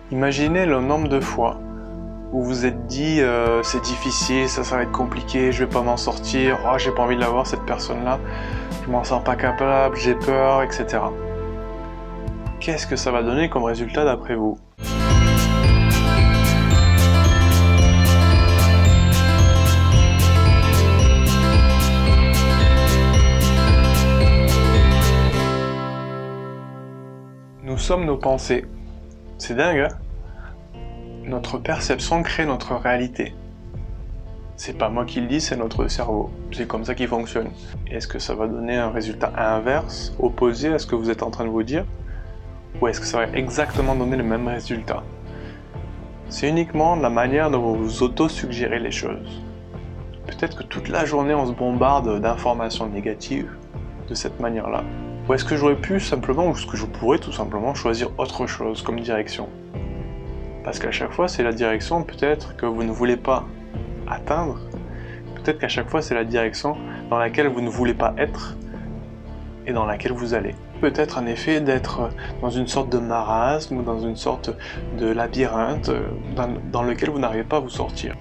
Imaginez le nombre de fois où vous vous êtes dit c'est difficile, ça va être compliqué, je vais pas m'en sortir, oh, j'ai pas envie de la voir cette personne-là, je m'en sens pas capable, j'ai peur, etc. Qu'est-ce que ça va donner comme résultat d'après vous? Nous sommes nos pensées. C'est dingue, hein? Notre perception crée notre réalité. C'est pas moi qui le dis, c'est notre cerveau. C'est comme ça qu'il fonctionne. Est-ce que ça va donner un résultat inverse, opposé à ce que vous êtes en train de vous dire? Ou est-ce que ça va exactement donner le même résultat? C'est uniquement la manière dont vous vous auto-suggérez les choses. Peut-être que toute la journée on se bombarde d'informations négatives de cette manière-là. Ou est-ce que j'aurais pu simplement, ou est-ce que je pourrais tout simplement choisir autre chose comme direction? Parce qu'à chaque fois, c'est la direction peut-être que vous ne voulez pas atteindre. Peut-être qu'à chaque fois, c'est la direction dans laquelle vous ne voulez pas être et dans laquelle vous allez. Peut-être en effet d'être dans une sorte de marasme ou dans une sorte de labyrinthe dans lequel vous n'arrivez pas à vous sortir.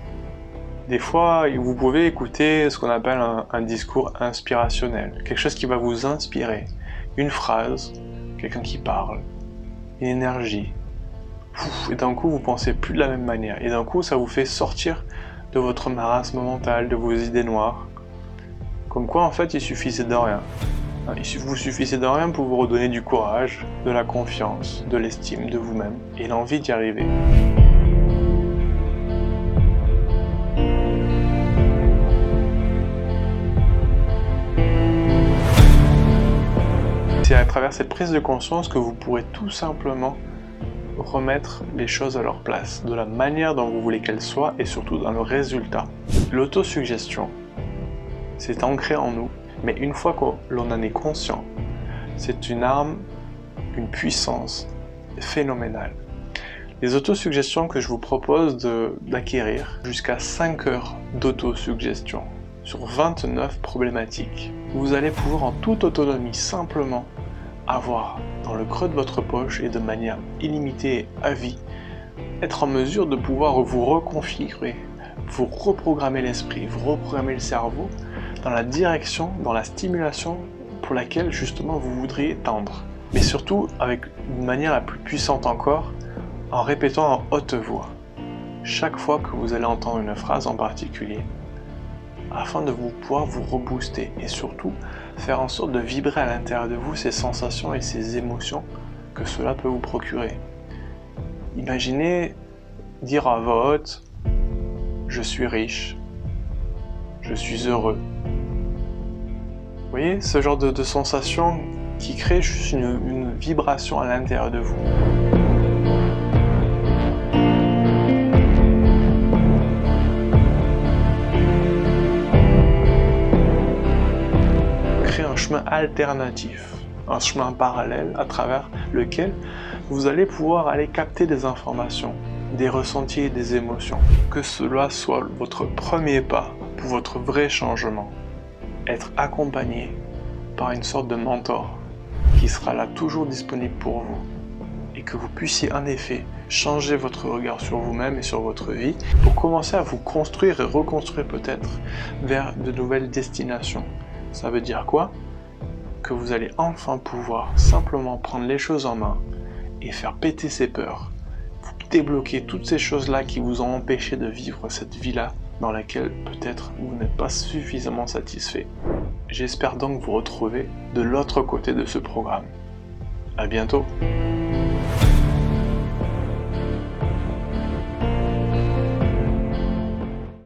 Des fois, vous pouvez écouter ce qu'on appelle un discours inspirationnel, quelque chose qui va vous inspirer. Une phrase, quelqu'un qui parle, une énergie. Et d'un coup, vous pensez plus de la même manière. Et d'un coup, ça vous fait sortir de votre marasme mental, de vos idées noires. Comme quoi, en fait, il suffisait de rien. Il vous suffisait de rien pour vous redonner du courage, de la confiance, de l'estime de vous-même et l'envie d'y arriver. C'est à travers cette prise de conscience que vous pourrez tout simplement remettre les choses à leur place, de la manière dont vous voulez qu'elles soient et surtout dans le résultat. L'autosuggestion, c'est ancré en nous, mais une fois que l'on en est conscient, c'est une arme, une puissance phénoménale. Les autosuggestions que je vous propose d'acquérir, jusqu'à 5 heures d'autosuggestion sur 29 problématiques. Vous allez pouvoir en toute autonomie simplement avoir dans le creux de votre poche et de manière illimitée à vie, être en mesure de pouvoir vous reconfigurer, vous reprogrammer l'esprit, vous reprogrammer le cerveau dans la direction, dans la stimulation pour laquelle justement vous voudriez tendre. Mais surtout avec une manière la plus puissante encore, en répétant en haute voix, chaque fois que vous allez entendre une phrase en particulier, afin de pouvoir vous rebooster et surtout faire en sorte de vibrer à l'intérieur de vous ces sensations et ces émotions que cela peut vous procurer. Imaginez dire à voix haute « Je suis riche, je suis heureux ». Vous voyez, ce genre de sensation qui crée juste une vibration à l'intérieur de vous. Un chemin alternatif, un chemin parallèle à travers lequel vous allez pouvoir aller capter des informations, des ressentis, des émotions. Que cela soit votre premier pas pour votre vrai changement. Être accompagné par une sorte de mentor qui sera là toujours disponible pour vous et que vous puissiez en effet changer votre regard sur vous-même et sur votre vie pour commencer à vous construire et reconstruire peut-être vers de nouvelles destinations. Ça veut dire quoi? Que vous allez enfin pouvoir simplement prendre les choses en main et faire péter ces peurs, vous débloquer toutes ces choses-là qui vous ont empêché de vivre cette vie-là dans laquelle peut-être vous n'êtes pas suffisamment satisfait. J'espère donc vous retrouver de l'autre côté de ce programme. À bientôt!